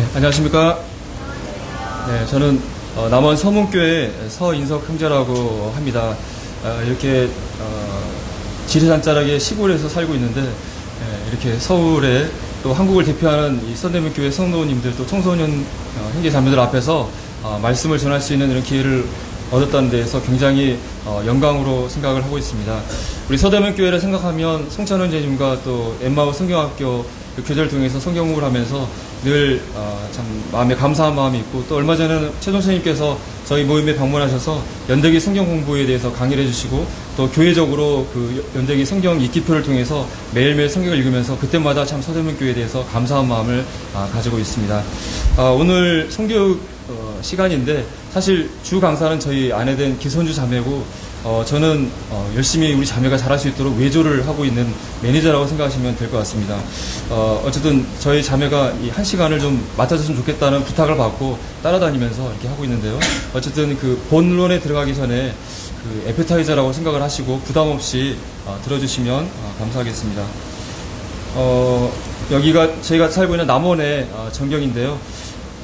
네, 안녕하십니까. 네, 저는 남원 서문교회 서인석 형제라고 합니다. 이렇게 지리산자락의 시골에서 살고 있는데 이렇게 서울에 또 한국을 대표하는 이 서대문교회 성도님들 또 청소년 형제 자매들 앞에서 말씀을 전할 수 있는 이런 기회를 얻었다는 데에서 굉장히 영광으로 생각을 하고 있습니다. 우리 서대문교회를 생각하면 송찬원 제님과 또 엠마오 성경학교 그 교제를 통해서 성경 공부를 하면서 늘 참 마음에 감사한 마음이 있고, 또 얼마 전에는 최종 선생님께서 저희 모임에 방문하셔서 연대기 성경 공부에 대해서 강의를 해주시고, 또 교회적으로 그 연대기 성경 읽기표를 통해서 매일매일 성경을 읽으면서 그때마다 참 서대문교회에 대해서 감사한 마음을 가지고 있습니다. 오늘 성교육 시간인데, 사실 주 강사는 저희 아내된 기선주 자매고, 저는 열심히 우리 자매가 잘할 수 있도록 외조를 하고 있는 매니저라고 생각하시면 될 것 같습니다. 어쨌든 저희 자매가 이 한 시간을 좀 맡아줬으면 좋겠다는 부탁을 받고 따라다니면서 이렇게 하고 있는데요. 어쨌든 그 본론에 들어가기 전에 그 에피타이저라고 생각을 하시고 부담 없이 들어주시면 감사하겠습니다. 여기가 저희가 살고 있는 남원의 전경인데요.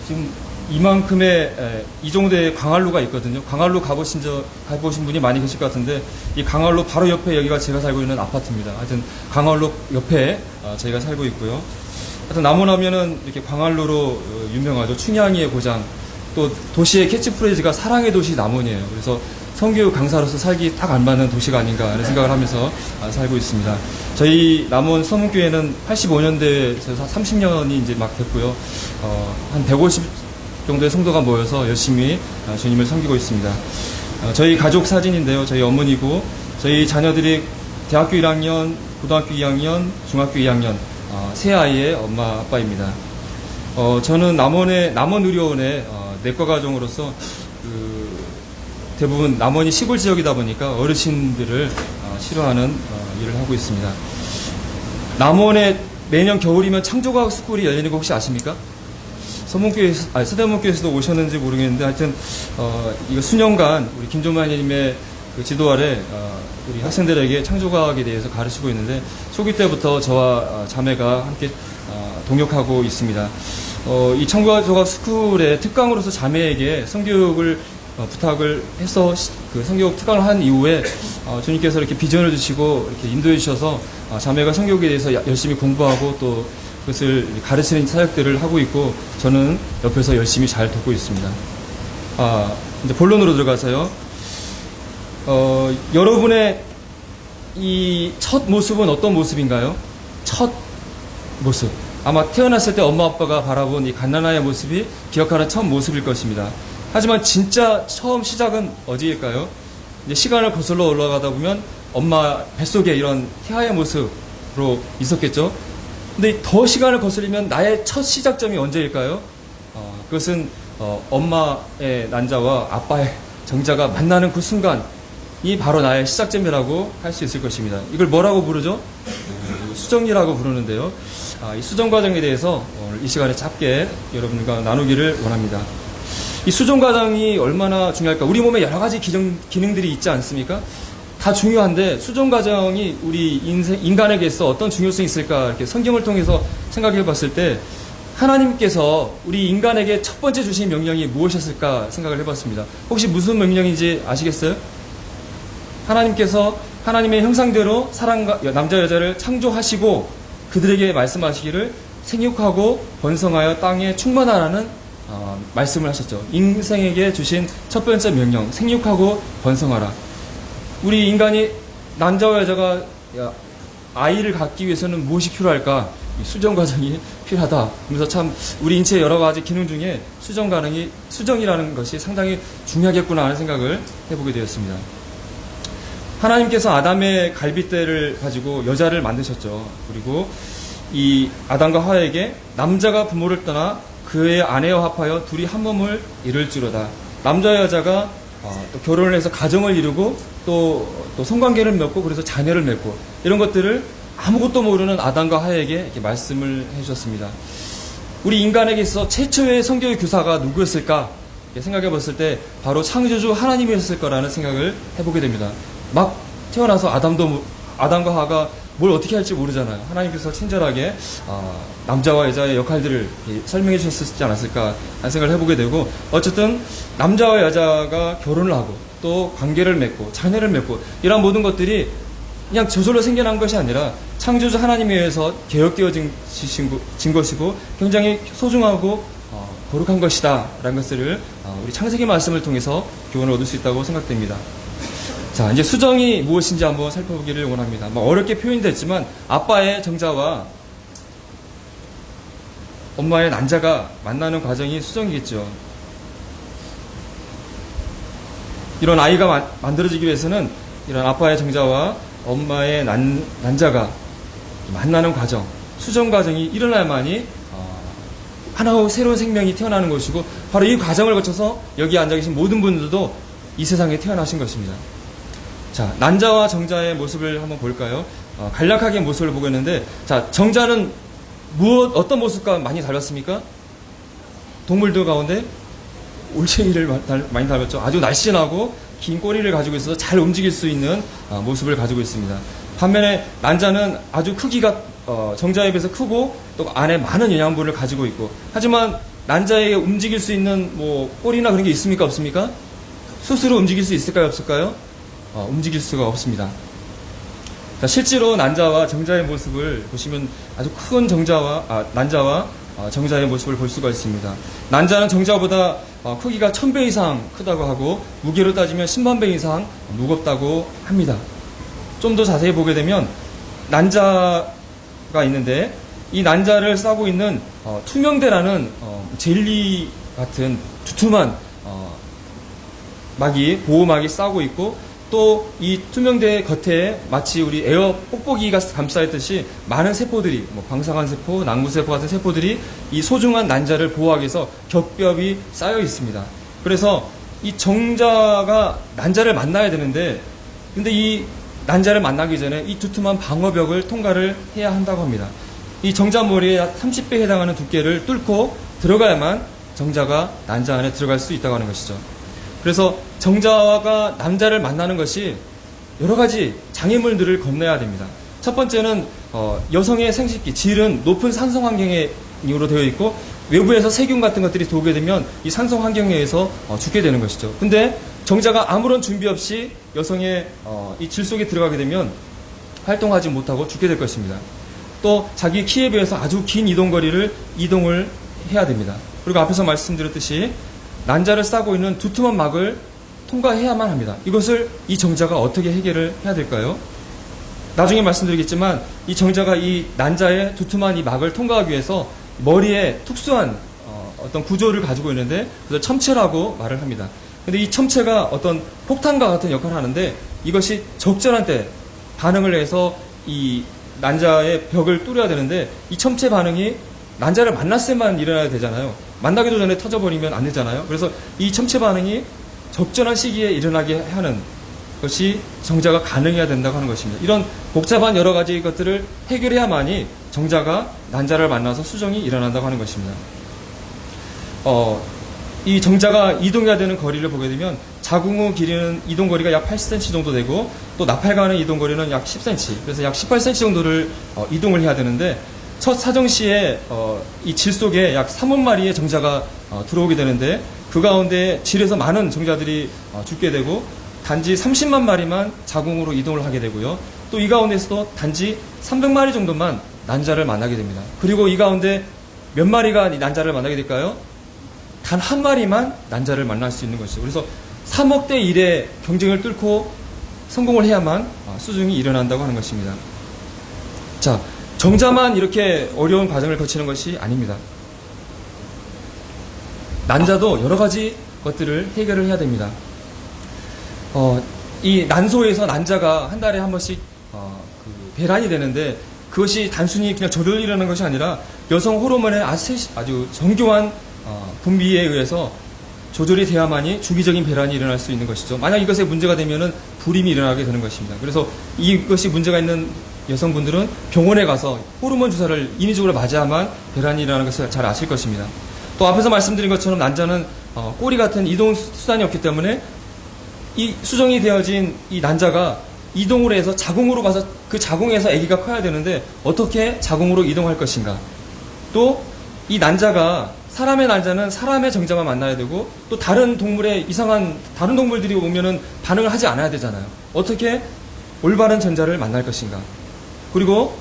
지금 이만큼의 이 정도의 광활루가 있거든요. 광활루 가보신 분이 많이 계실 것 같은데, 이 광활루 바로 옆에 여기가 제가 살고 있는 아파트입니다. 하여튼 광활루 옆에 저희가 살고 있고요. 하여튼 남원하면은 이렇게 광활루로 유명하죠. 춘향이의 고장. 또 도시의 캐치프레이즈가 사랑의 도시 남원이에요. 그래서 성교육 강사로서 살기 딱 안 맞는 도시가 아닌가 하는 생각을 하면서 살고 있습니다. 저희 남원 서문교회는 85년대에서 30년이 이제 막 됐고요. 한 150 정도의 성도가 모여서 열심히 주님을 섬기고 있습니다. 저희 가족 사진인데요. 저희 어머니고, 저희 자녀들이 대학교 1학년, 고등학교 2학년, 중학교 2학년, 세 아이의 엄마, 아빠입니다. 저는 남원의료원의 내과 가정으로서 대부분 남원이 시골 지역이다 보니까 어르신들을 치료하는 일을 하고 있습니다. 남원에 매년 겨울이면 창조과학 스쿨이 열리는 거 혹시 아십니까? 서대문교회에서도 오셨는지 모르겠는데, 하여튼, 이거 수년간 우리 김종만님의 그 지도 아래, 우리 학생들에게 창조과학에 대해서 가르치고 있는데, 초기 때부터 저와 자매가 함께, 동역하고 있습니다. 이 창조과학 스쿨의 특강으로서 자매에게 성교육을 부탁을 해서 그 성교육 특강을 한 이후에, 주님께서 이렇게 비전을 주시고, 이렇게 인도해 주셔서, 자매가 성교육에 대해서 열심히 공부하고 또, 그것을 가르치는 사역들을 하고 있고, 저는 옆에서 열심히 잘 돕고 있습니다. 이제 본론으로 들어가서요. 여러분의 이 첫 모습은 어떤 모습인가요? 첫 모습. 아마 태어났을 때 엄마 아빠가 바라본 이 갓난아이의 모습이 기억하는 첫 모습일 것입니다. 하지만 진짜 처음 시작은 어디일까요? 이제 시간을 거슬러 올라가다 보면 엄마 뱃속에 이런 태아의 모습으로 있었겠죠? 근데 더 시간을 거슬리면 나의 첫 시작점이 언제일까요? 그것은 엄마의 난자와 아빠의 정자가 만나는 그 순간이 바로 나의 시작점이라고 할 수 있을 것입니다. 이걸 뭐라고 부르죠? 수정이라고 부르는데요. 이 수정 과정에 대해서 오늘 이 시간에 짧게 여러분과 나누기를 원합니다. 이 수정 과정이 얼마나 중요할까? 우리 몸에 여러 가지 기능들이 있지 않습니까? 다 중요한데 수정 과정이 우리 인간에게서 어떤 중요성이 있을까, 이렇게 성경을 통해서 생각해 봤을 때 하나님께서 우리 인간에게 첫 번째 주신 명령이 무엇이었을까 생각을 해봤습니다. 혹시 무슨 명령인지 아시겠어요? 하나님께서 하나님의 형상대로 사람과 남자 여자를 창조하시고 그들에게 말씀하시기를 생육하고 번성하여 땅에 충만하라는 말씀을 하셨죠. 인생에게 주신 첫 번째 명령, 생육하고 번성하라. 우리 인간이 남자와 여자가 아이를 갖기 위해서는 무엇이 필요할까? 수정 과정이 필요하다. 그래서 참 우리 인체의 여러 가지 기능 중에 수정이라는 것이 상당히 중요하겠구나 하는 생각을 해보게 되었습니다. 하나님께서 아담의 갈빗대를 가지고 여자를 만드셨죠. 그리고 이 아담과 하와에게 남자가 부모를 떠나 그의 아내와 합하여 둘이 한 몸을 이룰지로다. 남자 여자가 또 결혼을 해서 가정을 이루고 또 성관계를 맺고 그래서 자녀를 맺고 이런 것들을 아무것도 모르는 아담과 하와에게 이렇게 말씀을 해주셨습니다. 우리 인간에게 있어 최초의 성교의 교사가 누구였을까 생각해 봤을 때 바로 창조주 하나님이었을 거라는 생각을 해보게 됩니다. 막 태어나서 아담도 아담과 하와가 뭘 어떻게 할지 모르잖아요. 하나님께서 친절하게 남자와 여자의 역할들을 설명해 주셨지 않았을까 하는 생각을 해보게 되고, 어쨌든 남자와 여자가 결혼을 하고 또 관계를 맺고 자녀를 맺고 이런 모든 것들이 그냥 저절로 생겨난 것이 아니라 창조주 하나님에 의해서 개혁되어진 것이고 굉장히 소중하고 거룩한 것이다 라는 것을 우리 창세기 말씀을 통해서 교훈을 얻을 수 있다고 생각됩니다. 자, 이제 수정이 무엇인지 한번 살펴보기를 원합니다. 어렵게 표현됐지만 아빠의 정자와 엄마의 난자가 만나는 과정이 수정이겠죠. 이런 아이가 만들어지기 위해서는 이런 아빠의 정자와 엄마의 난자가 만나는 과정, 수정 과정이 일어나야만이 하나의 새로운 생명이 태어나는 것이고, 바로 이 과정을 거쳐서 여기 앉아 계신 모든 분들도 이 세상에 태어나신 것입니다. 자, 난자와 정자의 모습을 한번 볼까요? 간략하게 모습을 보고 있는데, 자, 정자는 어떤 모습과 많이 닮았습니까? 동물들 가운데 올챙이를 많이 닮았죠. 아주 날씬하고 긴 꼬리를 가지고 있어서 잘 움직일 수 있는 모습을 가지고 있습니다. 반면에 난자는 아주 크기가 정자에 비해서 크고 또 안에 많은 영양분을 가지고 있고, 하지만 난자에게 움직일 수 있는 꼬리나 그런 게 있습니까? 없습니까? 스스로 움직일 수 있을까요? 없을까요? 움직일 수가 없습니다. 자, 실제로 난자와 정자의 모습을 보시면 아주 큰 난자와 정자의 모습을 볼 수가 있습니다. 난자는 정자보다 크기가 1000배 이상 크다고 하고 무게로 따지면 10만 배 이상 무겁다고 합니다. 좀 더 자세히 보게 되면 난자가 있는데, 이 난자를 싸고 있는 투명대라는 젤리 같은 두툼한 보호막이 싸고 있고, 또 이 투명대 겉에 마치 우리 에어 뽁뽁이가 감싸있듯이 많은 세포들이, 방사관 세포, 낭무세포 같은 세포들이 이 소중한 난자를 보호하기 위해서 겹겹이 쌓여 있습니다. 그래서 이 정자가 난자를 만나야 되는데, 근데 이 난자를 만나기 전에 이 두툼한 방어벽을 통과를 해야 한다고 합니다. 이 정자 머리에 약 30배에 해당하는 두께를 뚫고 들어가야만 정자가 난자 안에 들어갈 수 있다고 하는 것이죠. 그래서 정자가 남자를 만나는 것이 여러 가지 장애물들을 건너야 됩니다. 첫 번째는 여성의 생식기, 질은 높은 산성 환경으로 되어 있고, 외부에서 세균 같은 것들이 들어오게 되면 이 산성 환경에 의해서 죽게 되는 것이죠. 근데 정자가 아무런 준비 없이 여성의 이 질 속에 들어가게 되면 활동하지 못하고 죽게 될 것입니다. 또 자기 키에 비해서 아주 긴 이동을 해야 됩니다. 그리고 앞에서 말씀드렸듯이 난자를 싸고 있는 두툼한 막을 통과해야만 합니다. 이것을 이 정자가 어떻게 해결을 해야 될까요? 나중에 말씀드리겠지만 이 정자가 이 난자의 두툼한 이 막을 통과하기 위해서 머리에 특수한 어떤 구조를 가지고 있는데, 그래서 첨체라고 말을 합니다. 근데 이 첨체가 어떤 폭탄과 같은 역할을 하는데, 이것이 적절한 때 반응을 해서 이 난자의 벽을 뚫어야 되는데, 이 첨체 반응이 난자를 만났을 때만 일어나야 되잖아요. 만나기도 전에 터져버리면 안 되잖아요. 그래서 이 첨체 반응이 적절한 시기에 일어나게 하는 것이 정자가 가능해야 된다고 하는 것입니다. 이런 복잡한 여러 가지 것들을 해결해야만이 정자가 난자를 만나서 수정이 일어난다고 하는 것입니다. 이 정자가 이동해야 되는 거리를 보게 되면 자궁의 길이는 이동 거리가 약 80cm 정도 되고, 또 나팔관의 이동 거리는 약 10cm, 그래서 약 18cm 정도를 이동을 해야 되는데, 첫 사정 시에 이 질 속에 약 3억 마리의 정자가 들어오게 되는데, 그 가운데 질에서 많은 정자들이 죽게 되고 단지 30만 마리만 자궁으로 이동을 하게 되고요. 또 이 가운데서도 단지 300마리 정도만 난자를 만나게 됩니다. 그리고 이 가운데 몇 마리가 이 난자를 만나게 될까요? 단 한 마리만 난자를 만날 수 있는 것이죠. 그래서 3억 대 1의 경쟁을 뚫고 성공을 해야만 수중이 일어난다고 하는 것입니다. 자, 정자만 이렇게 어려운 과정을 거치는 것이 아닙니다. 난자도 여러 가지 것들을 해결을 해야 됩니다. 이 난소에서 난자가 한 달에 한 번씩 배란이 되는데, 그것이 단순히 그냥 저절로 일어나는 것이 아니라 여성 호르몬의 아주 정교한 분비에 의해서 조절이 돼야만이 주기적인 배란이 일어날 수 있는 것이죠. 만약 이것에 문제가 되면은 불임이 일어나게 되는 것입니다. 그래서 이것이 문제가 있는 여성분들은 병원에 가서 호르몬 주사를 인위적으로 맞아야만 배란이 일어나는 것을 잘 아실 것입니다. 또 앞에서 말씀드린 것처럼 난자는 꼬리 같은 이동 수단이 없기 때문에 이 수정이 되어진 이 난자가 이동을 해서 자궁으로 가서 그 자궁에서 아기가 커야 되는데 어떻게 자궁으로 이동할 것인가. 또 이 난자가 사람의 난자는 사람의 정자만 만나야 되고 또 다른 동물의 다른 동물들이 오면은 반응을 하지 않아야 되잖아요. 어떻게 올바른 전자를 만날 것인가. 그리고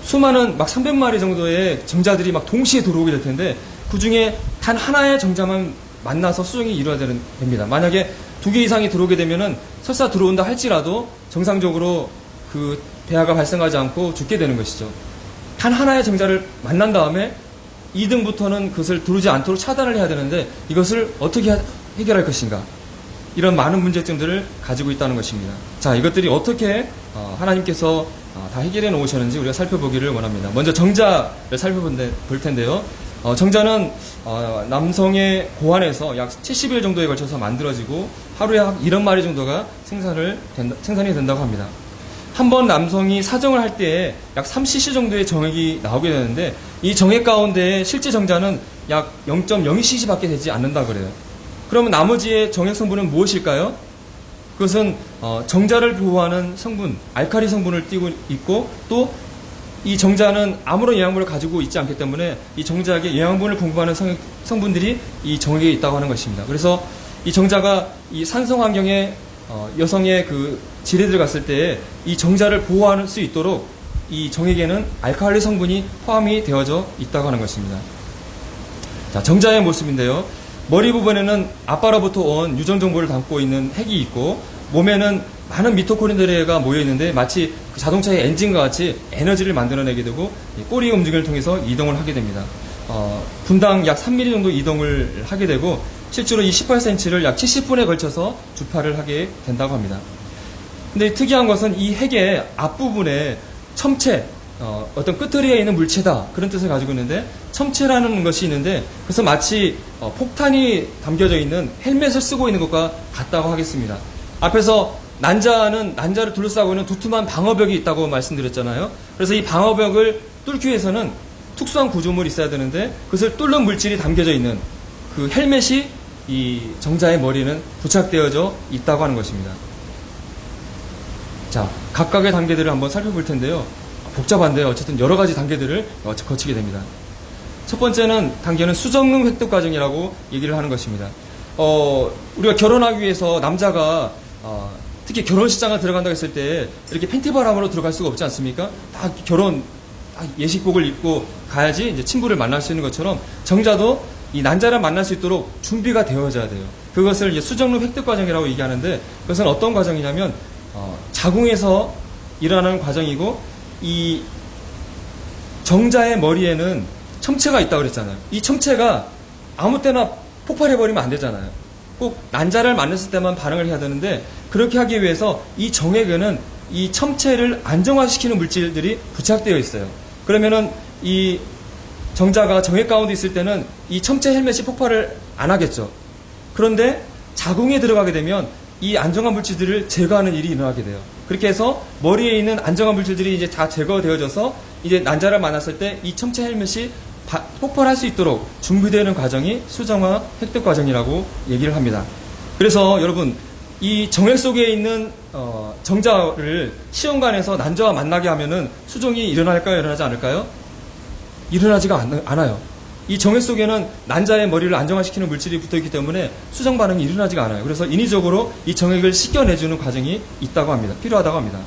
수많은 막 300마리 정도의 정자들이 막 동시에 들어오게 될 텐데 그 중에 단 하나의 정자만 만나서 수정이 이루어야 됩니다. 만약에 2개 이상이 들어오게 되면은 설사 들어온다 할지라도 정상적으로 그 배아가 발생하지 않고 죽게 되는 것이죠. 단 하나의 정자를 만난 다음에 2등부터는 그것을 들어오지 않도록 차단을 해야 되는데 이것을 어떻게 해결할 것인가. 이런 많은 문제점들을 가지고 있다는 것입니다. 자, 이것들이 어떻게 하나님께서 다 해결해 놓으셨는지 우리가 살펴보기를 원합니다. 먼저 정자를 살펴볼 텐데요. 정자는 남성의 고환에서 약 70일 정도에 걸쳐서 만들어지고 하루에 약 1억 마리 정도가 생산이 된다고 합니다. 한 번 남성이 사정을 할 때에 약 3cc 정도의 정액이 나오게 되는데 이 정액 가운데 실제 정자는 약 0.02cc 밖에 되지 않는다 그래요. 그러면 나머지의 정액 성분은 무엇일까요? 그것은 정자를 보호하는 성분, 알칼리 성분을 띠고 있고 또 이 정자는 아무런 영양분을 가지고 있지 않기 때문에 이 정자에게 영양분을 공급하는 성분들이 이 정액에 있다고 하는 것입니다. 그래서 이 정자가 이 산성 환경에 여성의 그 질에 들어갔을 때 이 정자를 보호할 수 있도록 이 정액에는 알칼리 성분이 포함이 되어져 있다고 하는 것입니다. 자, 정자의 모습인데요. 머리 부분에는 아빠로부터 온 유전 정보를 담고 있는 핵이 있고 몸에는 많은 미토콘드리아가 모여 있는데 마치 그 자동차의 엔진과 같이 에너지를 만들어내게 되고 꼬리 움직임을 통해서 이동을 하게 됩니다. 분당 약 3mm 정도 이동을 하게 되고 실제로 이 18cm를 약 70분에 걸쳐서 주파를 하게 된다고 합니다. 근데 특이한 것은 이 핵의 앞부분에 첨체, 어떤 끄트리에 있는 물체다 그런 뜻을 가지고 있는데 첨체라는 것이 있는데 그래서 마치 폭탄이 담겨져 있는 헬멧을 쓰고 있는 것과 같다고 하겠습니다. 앞에서 난자를 둘러싸고 있는 두툼한 방어벽이 있다고 말씀드렸잖아요. 그래서 이 방어벽을 뚫기 위해서는 특수한 구조물이 있어야 되는데 그것을 뚫는 물질이 담겨져 있는 그 헬멧이 이 정자의 머리에는 부착되어져 있다고 하는 것입니다. 자, 각각의 단계들을 한번 살펴볼 텐데요. 복잡한데요. 어쨌든 여러 가지 단계들을 거치게 됩니다. 첫 번째는 단계는 수정능 획득 과정이라고 얘기를 하는 것입니다. 우리가 결혼하기 위해서 남자가 특히 결혼식장을 들어간다고 했을 때 이렇게 팬티바람으로 들어갈 수가 없지 않습니까? 딱 예식복을 입고 가야지 이제 친구를 만날 수 있는 것처럼 정자도 이 난자를 만날 수 있도록 준비가 되어져야 돼요. 그것을 이제 수정능 획득 과정이라고 얘기하는데 그것은 어떤 과정이냐면 자궁에서 일어나는 과정이고 이 정자의 머리에는 첨체가 있다고 그랬잖아요. 이 첨체가 아무 때나 폭발해버리면 안 되잖아요. 꼭 난자를 만났을 때만 반응을 해야 되는데 그렇게 하기 위해서 이 정액에는 이 첨체를 안정화시키는 물질들이 부착되어 있어요. 그러면은 이 정자가 정액 가운데 있을 때는 이 첨체 헬멧이 폭발을 안 하겠죠. 그런데 자궁에 들어가게 되면 이 안정화 물질들을 제거하는 일이 일어나게 돼요. 그렇게 해서 머리에 있는 안정화 물질들이 이제 다 제거되어져서 이제 난자를 만났을 때 이 첨체 헬멧이 폭발할 수 있도록 준비되는 과정이 수정화 획득 과정이라고 얘기를 합니다. 그래서 여러분 이 정액 속에 있는 정자를 시험관에서 난자와 만나게 하면은 수정이 일어날까요? 일어나지 않을까요? 일어나지가 않아요. 이 정액 속에는 난자의 머리를 안정화시키는 물질이 붙어있기 때문에 수정 반응이 일어나지가 않아요. 그래서 인위적으로 이 정액을 씻겨내주는 과정이 있다고 합니다. 필요하다고 합니다.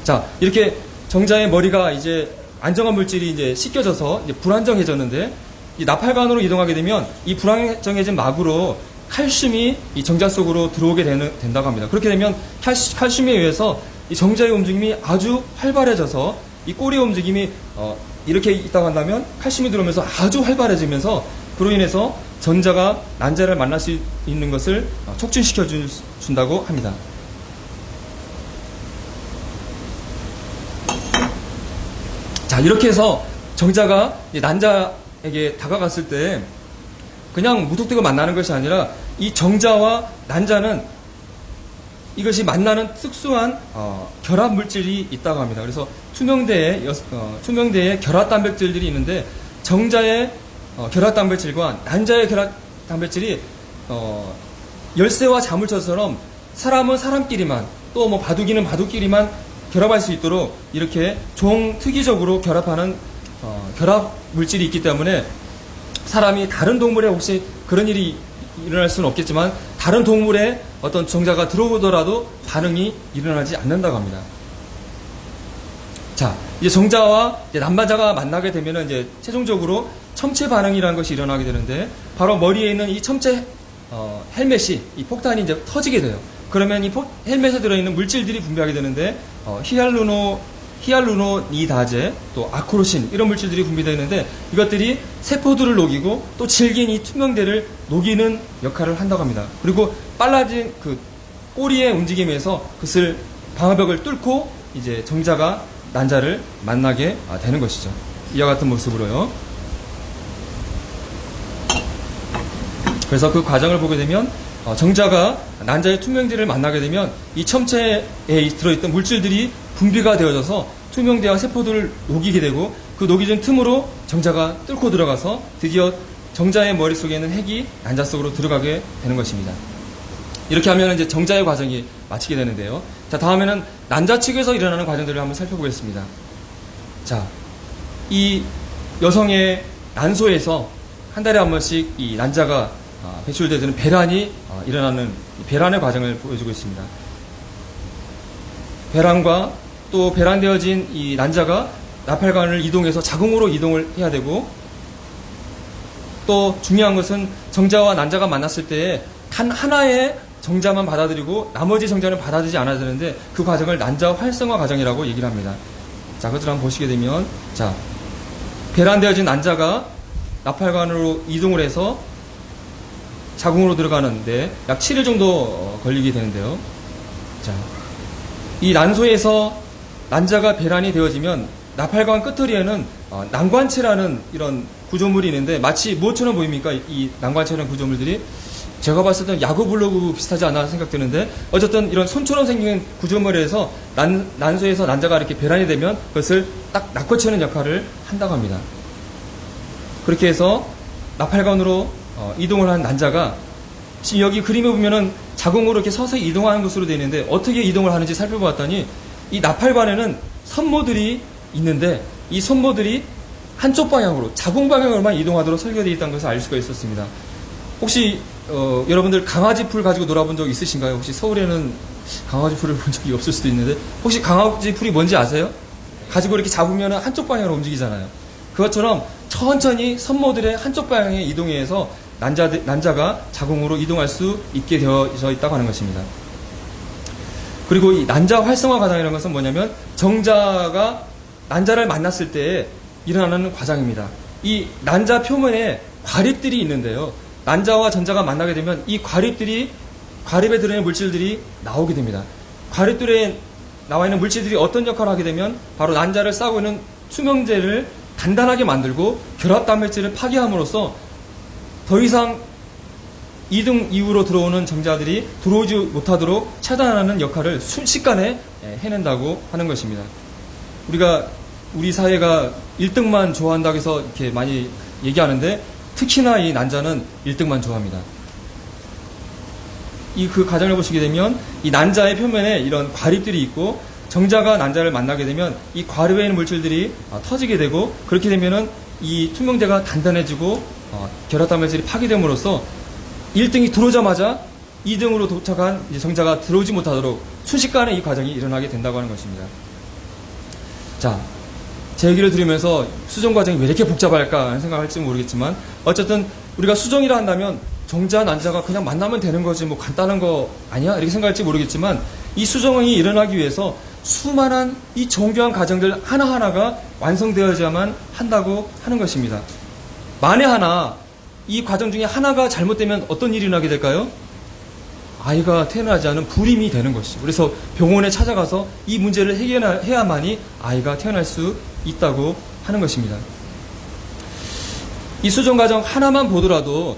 자, 이렇게 정자의 머리가 이제 안정한 물질이 이제 씻겨져서 이제 불안정해졌는데 이 나팔관으로 이동하게 되면 이 불안정해진 막으로 칼슘이 이 정자 속으로 들어오게 된다고 합니다. 그렇게 되면 칼슘에 의해서 이 정자의 움직임이 아주 활발해져서 이 꼬리의 움직임이 이렇게 있다고 한다면 칼슘이 들어오면서 아주 활발해지면서 그로 인해서 전자가 난자를 만날 수 있는 것을 촉진시켜 준다고 합니다. 자, 이렇게 해서 정자가 난자에게 다가갔을 때 그냥 무턱대고 만나는 것이 아니라 이 정자와 난자는 이것이 만나는 특수한 결합 물질이 있다고 합니다. 그래서 투명대에 결합 단백질들이 있는데 정자의 결합 단백질과 난자의 결합 단백질이 열쇠와 자물쇠처럼 사람은 사람끼리만 또 뭐 바둑이는 바둑끼리만 결합할 수 있도록 이렇게 종특이적으로 결합하는 결합 물질이 있기 때문에 사람이 다른 동물에 혹시 그런 일이 일어날 수는 없겠지만 다른 동물에 어떤 정자가 들어오더라도 반응이 일어나지 않는다고 합니다. 자, 이제 정자와 이제 남자가 만나게 되면은 이제 최종적으로 첨체 반응이라는 것이 일어나게 되는데 바로 머리에 있는 이 첨체 헬멧이 이 폭탄이 이제 터지게 돼요. 그러면 이 헬멧에 들어있는 물질들이 분비하게 되는데 히알루로니다제 또 아크로신 이런 물질들이 분비되는데 이것들이 세포들을 녹이고 또 질긴 이 투명대를 녹이는 역할을 한다고 합니다. 그리고 빨라진 그 꼬리의 움직임에서 그것을 방어벽을 뚫고 이제 정자가 난자를 만나게 되는 것이죠. 이와 같은 모습으로요. 그래서 그 과정을 보게 되면 정자가 난자의 투명대를 만나게 되면 이 첨체에 들어있던 물질들이 분비가 되어져서 투명대와 세포들을 녹이게 되고 그 녹이는 틈으로 정자가 뚫고 들어가서 드디어 정자의 머릿속에 있는 핵이 난자 속으로 들어가게 되는 것입니다. 이렇게 하면 이제 정자의 과정이 마치게 되는데요. 자, 다음에는 난자 측에서 일어나는 과정들을 한번 살펴보겠습니다. 자, 이 여성의 난소에서 한 달에 한 번씩 이 난자가 배출되는 배란이 일어나는 배란의 과정을 보여주고 있습니다. 배란과 또 배란되어진 이 난자가 나팔관을 이동해서 자궁으로 이동을 해야 되고 또 중요한 것은 정자와 난자가 만났을 때에 단 하나의 정자만 받아들이고 나머지 정자는 받아들이지 않아야 되는데 그 과정을 난자 활성화 과정이라고 얘기를 합니다. 자, 그것을 한번 보시게 되면 자, 배란되어진 난자가 나팔관으로 이동을 해서 자궁으로 들어가는데 약 7일 정도 걸리게 되는데요. 자, 이 난소에서 난자가 배란이 되어지면 나팔관 끝터리에는 난관체라는 이런 구조물이 있는데 마치 무엇처럼 보입니까? 이 난관체라는 구조물들이 제가 봤을 때는 야구 블로그 비슷하지 않나 생각되는데 어쨌든 이런 손처럼 생긴 구조물에서 난소에서 난자가 이렇게 배란이 되면 그것을 딱 낚아채는 역할을 한다고 합니다. 그렇게 해서 나팔관으로 이동을 한 난자가 지금 여기 그림에 보면은 자궁으로 이렇게 서서히 이동하는 것으로 되어 있는데 어떻게 이동을 하는지 살펴보았더니 이 나팔관에는 선모들이 있는데 이 선모들이 한쪽 방향으로 자궁 방향으로만 이동하도록 설계되어 있다는 것을 알 수가 있었습니다. 혹시 여러분들 강아지 풀 가지고 놀아본 적 있으신가요? 혹시 서울에는 강아지 풀을 본 적이 없을 수도 있는데 혹시 강아지 풀이 뭔지 아세요? 가지고 이렇게 잡으면 한쪽 방향으로 움직이잖아요. 그것처럼 천천히 선모들의 한쪽 방향에 이동해서 난자가 자궁으로 이동할 수 있게 되어져 있다고 하는 것입니다. 그리고 이 난자 활성화 과정이라는 것은 뭐냐면 정자가 난자를 만났을 때 일어나는 과정입니다. 이 난자 표면에 과립들이 있는데요. 난자와 전자가 만나게 되면 이 과립에 들어있는 물질들이 나오게 됩니다. 과립들에 나와 있는 물질들이 어떤 역할을 하게 되면 바로 난자를 싸고 있는 투명제를 단단하게 만들고 결합 단백질을 파괴함으로써 더 이상 2등 이후로 들어오는 정자들이 들어오지 못하도록 차단하는 역할을 순식간에 해낸다고 하는 것입니다. 우리 사회가 1등만 좋아한다고 해서 이렇게 많이 얘기하는데 특히나 이 난자는 1등만 좋아합니다. 그 과정을 보시게 되면 이 난자의 표면에 이런 과립들이 있고 정자가 난자를 만나게 되면 이 과립에 있는 물질들이 터지게 되고 그렇게 되면은 이 투명대가 단단해지고 결합단백질이 파괴됨으로써 1등이 들어오자마자 2등으로 도착한 정자가 들어오지 못하도록 순식간에 이 과정이 일어나게 된다고 하는 것입니다. 자, 제 얘기를 들으면서 수정 과정이 왜 이렇게 복잡할까 하는 생각할지 모르겠지만 어쨌든 우리가 수정이라 한다면 정자, 난자가 그냥 만나면 되는 거지 뭐 간단한 거 아니야? 이렇게 생각할지 모르겠지만 이 수정이 일어나기 위해서 수많은 이 정교한 과정들 하나하나가 완성되어야만 한다고 하는 것입니다. 만에 하나 이 과정 중에 하나가 잘못되면 어떤 일이 일어나게 될까요? 아이가 태어나지 않은 불임이 되는 것이죠. 그래서 병원에 찾아가서 이 문제를 해결해야만이 아이가 태어날 수 있다고 하는 것입니다. 이 수정 과정 하나만 보더라도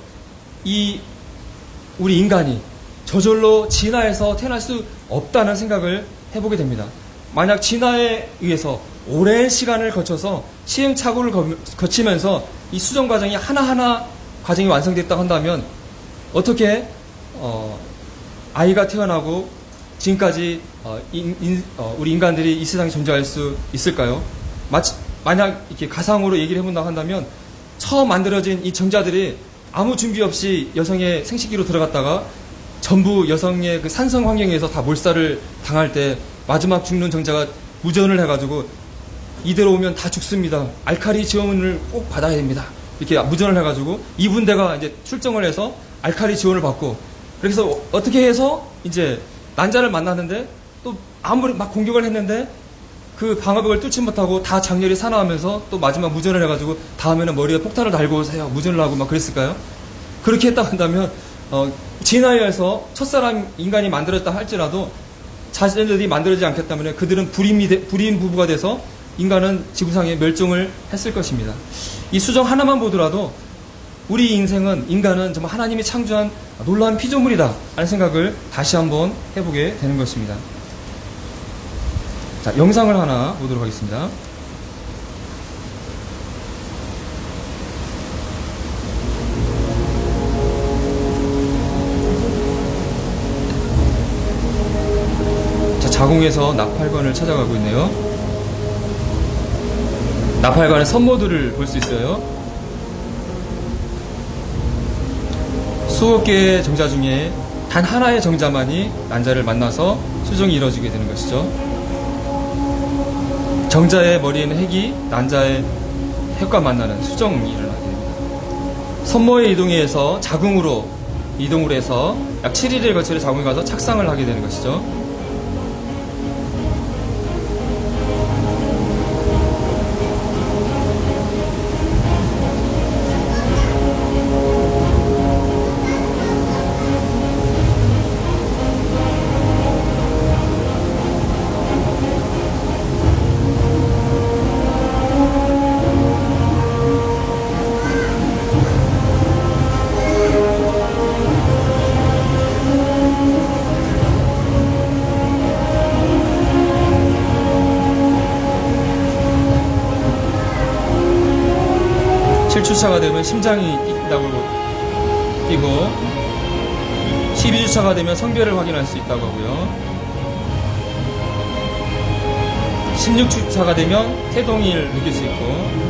우리 인간이 저절로 진화해서 태어날 수 없다는 생각을 해보게 됩니다. 만약 진화에 의해서 오랜 시간을 거쳐서 시행착오를 거치면서 이 수정 과정이 하나하나 과정이 완성됐다고 한다면 어떻게 아이가 태어나고 지금까지 우리 인간들이 이 세상에 존재할 수 있을까요? 만약 이렇게 가상으로 얘기를 해본다고 한다면 처음 만들어진 이 정자들이 아무 준비 없이 여성의 생식기로 들어갔다가 전부 여성의 그 산성 환경에서 다 몰살을 당할 때 마지막 죽는 정자가 무전을 해가지고 이대로 오면 다 죽습니다. 알칼리 지원을 꼭 받아야 됩니다. 이렇게 무전을 해가지고 이분대가 이제 출정을 해서 알칼리 지원을 받고 그래서 어떻게 해서 이제 난자를 만났는데 또 아무리 막 공격을 했는데 그 방어벽을 뚫지 못하고 다 장렬히 사나우면서 또 마지막 무전을 해가지고 다음에는 머리에 폭탄을 달고 오세요. 무전을 하고 막 그랬을까요? 그렇게 했다고 한다면 진화에서 첫사람 인간이 만들었다 할지라도 자신들이 만들어지지 않겠다면 그들은 불임 부부가 돼서 인간은 지구상에 멸종을 했을 것입니다. 이 수정 하나만 보더라도 우리 인간은 정말 하나님이 창조한 놀라운 피조물이다 하는 생각을 다시 한번 해보게 되는 것입니다. 자, 영상을 하나 보도록 하겠습니다. 자, 자궁에서 나팔관을 찾아가고 있네요. 나팔관의 선모들을 볼 수 있어요. 수억 개의 정자 중에 단 하나의 정자만이 난자를 만나서 수정이 이루어지게 되는 것이죠. 정자의 머리에는 핵이 난자의 핵과 만나는 수정이 일어나게 됩니다. 선모의 이동에서 자궁으로 이동을 해서 약 7일을 거쳐 자궁에 가서 착상을 하게 되는 것이죠. 주차가 되면 심장이 뛰고 12주차가 되면 성별을 확인할 수 있다고 하고요. 16주차가 되면 태동을 느낄 수 있고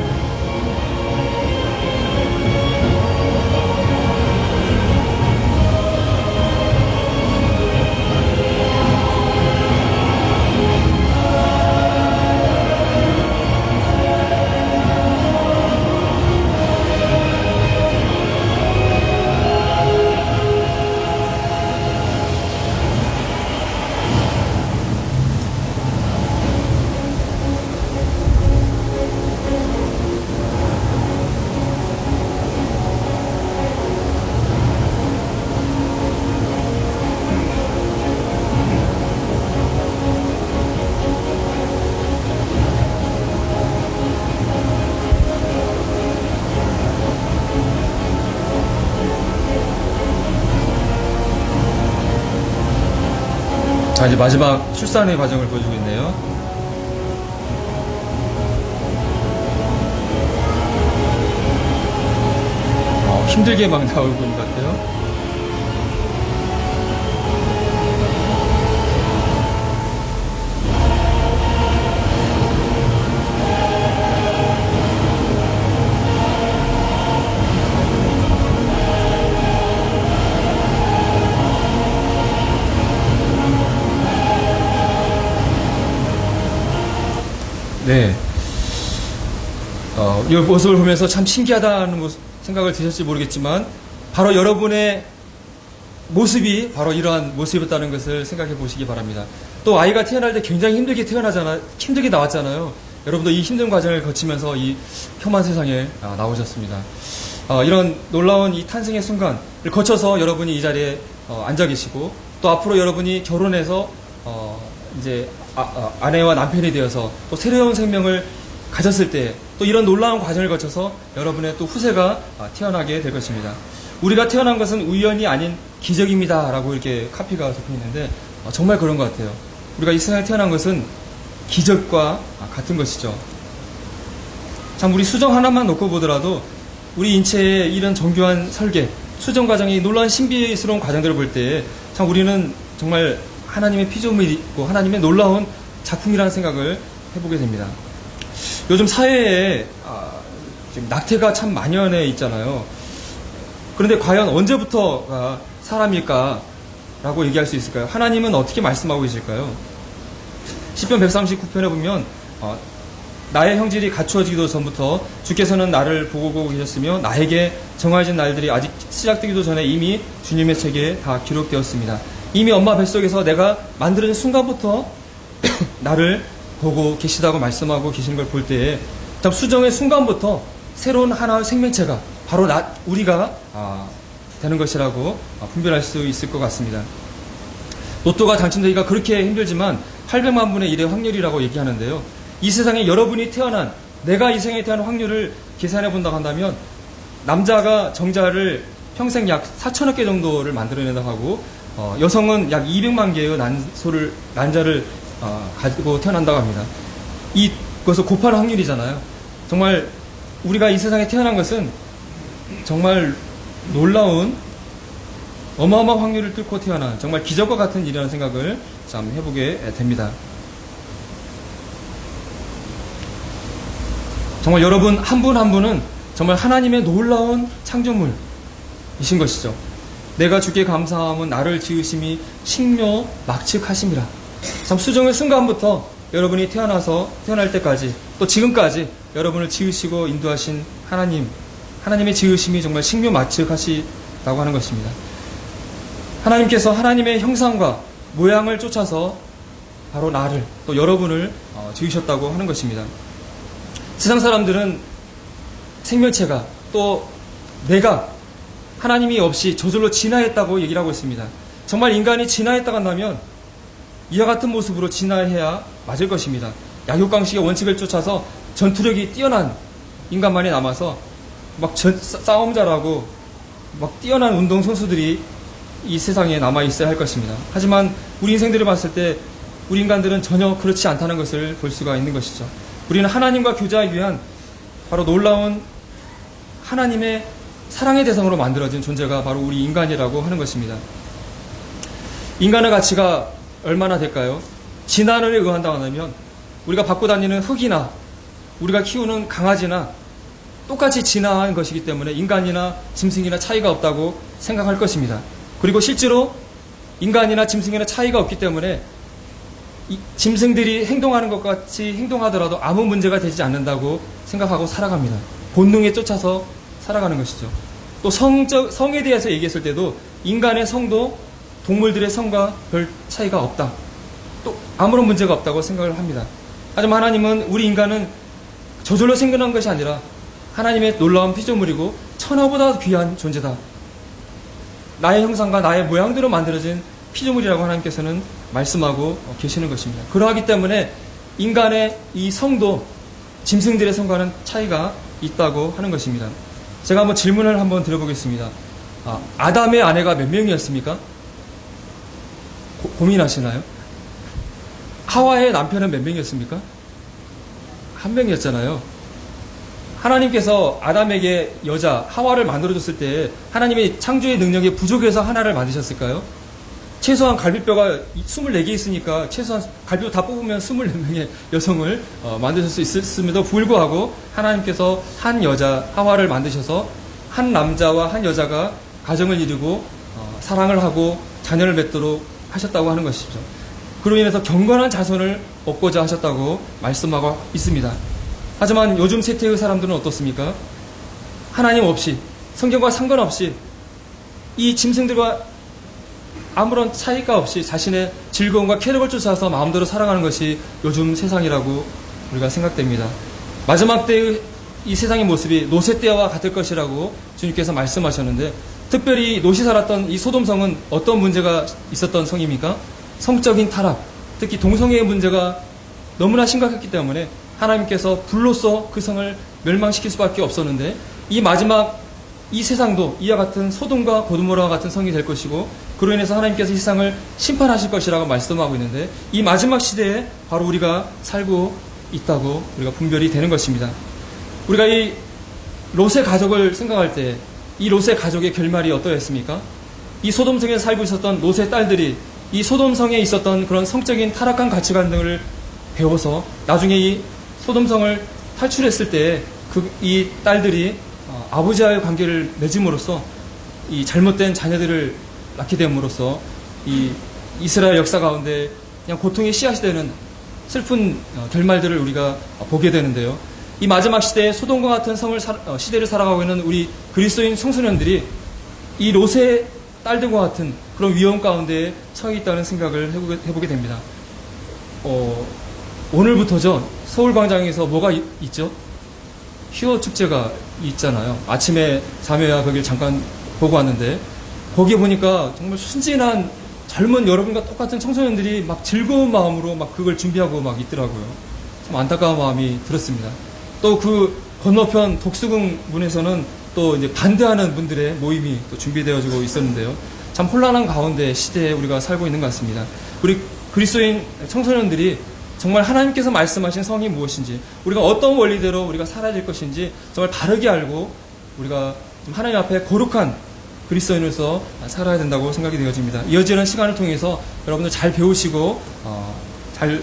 자, 이제 마지막 출산의 과정을 보여주고 있네요. 힘들게 막 나오고 있는 것 같아요. 네. 이 모습을 보면서 참 신기하다는 생각을 드실지 모르겠지만, 바로 여러분의 모습이 바로 이러한 모습이었다는 것을 생각해 보시기 바랍니다. 또 아이가 태어날 때 굉장히 힘들게 나왔잖아요. 여러분도 이 힘든 과정을 거치면서 이 험한 세상에 나오셨습니다. 이런 놀라운 이 탄생의 순간을 거쳐서 여러분이 이 자리에 앉아 계시고, 또 앞으로 여러분이 결혼해서 이제 아내와 남편이 되어서 또 새로운 생명을 가졌을 때 또 이런 놀라운 과정을 거쳐서 여러분의 또 후세가 태어나게 될 것입니다. 우리가 태어난 것은 우연이 아닌 기적입니다 라고 이렇게 카피가 적혀 있는데 정말 그런 것 같아요. 우리가 이 세상에 태어난 것은 기적과 같은 것이죠. 참 우리 수정 하나만 놓고 보더라도 우리 인체의 이런 정교한 설계, 수정 과정이 놀라운 신비스러운 과정들을 볼 때 참 우리는 정말 하나님의 피조물이고 하나님의 놀라운 작품이라는 생각을 해보게 됩니다. 요즘 사회에 지금 낙태가 참 만연해 있잖아요. 그런데 과연 언제부터가 사람일까라고 얘기할 수 있을까요? 하나님은 어떻게 말씀하고 계실까요? 시편 139편에 보면 나의 형질이 갖추어지기도 전부터 주께서는 나를 보고 계셨으며 나에게 정해진 날들이 아직 시작되기도 전에 이미 주님의 책에 다 기록되었습니다. 이미 엄마 뱃속에서 내가 만들어진 순간부터 나를 보고 계시다고 말씀하고 계시는 걸 볼 때에 참 수정의 순간부터 새로운 하나의 생명체가 바로 우리가 되는 것이라고 분별할 수 있을 것 같습니다. 로또가 당첨되기가 그렇게 힘들지만 800만 분의 1의 확률이라고 얘기하는데요. 이 세상에 여러분이 태어난, 내가 이 세상에 태어난 확률을 계산해 본다고 한다면 남자가 정자를 평생 약 4천억 개 정도를 만들어낸다고 하고 여성은 약 200만 개의 난자를 가지고 태어난다고 합니다. 이것을 곱하는 확률이잖아요. 정말 우리가 이 세상에 태어난 것은 정말 놀라운 어마어마한 확률을 뚫고 태어난 정말 기적과 같은 일이라는 생각을 참 해보게 됩니다. 정말 여러분 한 분 한 분은 정말 하나님의 놀라운 창조물이신 것이죠. 내가 주께 감사함은 나를 지으심이 식묘 막측하심이라. 참 수정의 순간부터 여러분이 태어날 때까지 또 지금까지 여러분을 지으시고 인도하신 하나님의 지으심이 정말 식묘 막측하시다고 하는 것입니다. 하나님께서 하나님의 형상과 모양을 쫓아서 바로 나를 또 여러분을 지으셨다고 하는 것입니다. 세상 사람들은 생명체가 또 내가 하나님이 없이 저절로 진화했다고 얘기를 하고 있습니다. 정말 인간이 진화했다고 한다면 이와 같은 모습으로 진화해야 맞을 것입니다. 약육강식의 원칙을 쫓아서 전투력이 뛰어난 인간만이 남아서 막 싸움 잘하고 막 뛰어난 운동선수들이 이 세상에 남아있어야 할 것입니다. 하지만 우리 인생들을 봤을 때 우리 인간들은 전혀 그렇지 않다는 것을 볼 수가 있는 것이죠. 우리는 하나님과 교제하기 위한 바로 놀라운 하나님의 사랑의 대상으로 만들어진 존재가 바로 우리 인간이라고 하는 것입니다. 인간의 가치가 얼마나 될까요? 진화론에 의한다고 하면 우리가 갖고 다니는 흙이나 우리가 키우는 강아지나 똑같이 진화한 것이기 때문에 인간이나 짐승이나 차이가 없다고 생각할 것입니다. 그리고 실제로 인간이나 짐승이나 차이가 없기 때문에 짐승들이 행동하는 것 같이 행동하더라도 아무 문제가 되지 않는다고 생각하고 살아갑니다. 본능에 쫓아서 살아가는 것이죠. 또 성에 대해서 얘기했을 때도 인간의 성도 동물들의 성과 별 차이가 없다. 또 아무런 문제가 없다고 생각을 합니다. 하지만 하나님은 우리 인간은 저절로 생겨난 것이 아니라 하나님의 놀라운 피조물이고 천하보다 귀한 존재다. 나의 형상과 나의 모양대로 만들어진 피조물이라고 하나님께서는 말씀하고 계시는 것입니다. 그러하기 때문에 인간의 이 성도 짐승들의 성과는 차이가 있다고 하는 것입니다. 제가 한번 질문을 한번 드려보겠습니다. 아담의 아내가 몇 명이었습니까? 고민하시나요? 하와의 남편은 몇 명이었습니까? 한 명이었잖아요. 하나님께서 아담에게 여자 하와를 만들어줬을 때 하나님의 창조의 능력이 부족해서 하나를 만드셨을까요? 최소한 갈비뼈가 24개 있으니까 최소한 갈비뼈 다 뽑으면 24명의 여성을 만드실 수 있었음에도 불구하고 하나님께서 한 여자 하와를 만드셔서 한 남자와 한 여자가 가정을 이루고 사랑을 하고 자녀를 맺도록 하셨다고 하는 것이죠. 그로 인해서 경건한 자손을 얻고자 하셨다고 말씀하고 있습니다. 하지만 요즘 세태의 사람들은 어떻습니까? 하나님 없이 성경과 상관없이 이 짐승들과 아무런 차이가 없이 자신의 즐거움과 쾌락을 쫓아서 마음대로 살아가는 것이 요즘 세상이라고 우리가 생각됩니다. 마지막 때의 이 세상의 모습이 노세 때와 같을 것이라고 주님께서 말씀하셨는데 특별히 롯이 살았던 이 소돔성은 어떤 문제가 있었던 성입니까? 성적인 타락, 특히 동성애의 문제가 너무나 심각했기 때문에 하나님께서 불로써 그 성을 멸망시킬 수밖에 없었는데 이 마지막 이 세상도 이와 같은 소돔과 고도모라와 같은 성이 될 것이고 그로 인해서 하나님께서 이 세상을 심판하실 것이라고 말씀하고 있는데 이 마지막 시대에 바로 우리가 살고 있다고 우리가 분별이 되는 것입니다. 우리가 이 롯의 가족을 생각할 때 이 롯의 가족의 결말이 어떠했습니까? 이 소돔성에 살고 있었던 롯의 딸들이 이 소돔성에 있었던 그런 성적인 타락한 가치관 등을 배워서 나중에 이 소돔성을 탈출했을 때 이 딸들이 아버지와의 관계를 맺음으로써 이 잘못된 자녀들을 낳게 됨으로써 이 이스라엘 역사 가운데 그냥 고통의 씨앗이 되는 슬픈 결말들을 우리가 보게 되는데요. 이 마지막 시대에 소돔과 같은 시대를 살아가고 있는 우리 그리스도인 청소년들이 이 롯의 딸들과 같은 그런 위험 가운데 처해 있다는 생각을 해보게 됩니다. 오늘부터죠. 서울광장에서 뭐가 있죠? 휘어 축제가 있잖아요. 아침에 자매와 거길 잠깐 보고 왔는데 거기에 보니까 정말 순진한 젊은 여러분과 똑같은 청소년들이 막 즐거운 마음으로 막 그걸 준비하고 막 있더라고요. 참 안타까운 마음이 들었습니다. 또 그 건너편 독수궁 문에서는 또 이제 반대하는 분들의 모임이 또 준비되어지고 있었는데요. 참 혼란한 가운데 시대에 우리가 살고 있는 것 같습니다. 우리 그리스도인 청소년들이 정말 하나님께서 말씀하신 성이 무엇인지, 우리가 어떤 원리대로 우리가 살아야 될 것인지 정말 바르게 알고 우리가 하나님 앞에 거룩한 그리스도인으로서 살아야 된다고 생각이 되어집니다. 이어지는 시간을 통해서 여러분들 잘 배우시고 잘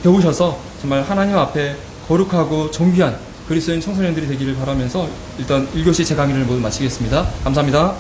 배우셔서 정말 하나님 앞에 거룩하고 존귀한 그리스도인 청소년들이 되기를 바라면서 일단 1교시 제 강의를 모두 마치겠습니다. 감사합니다.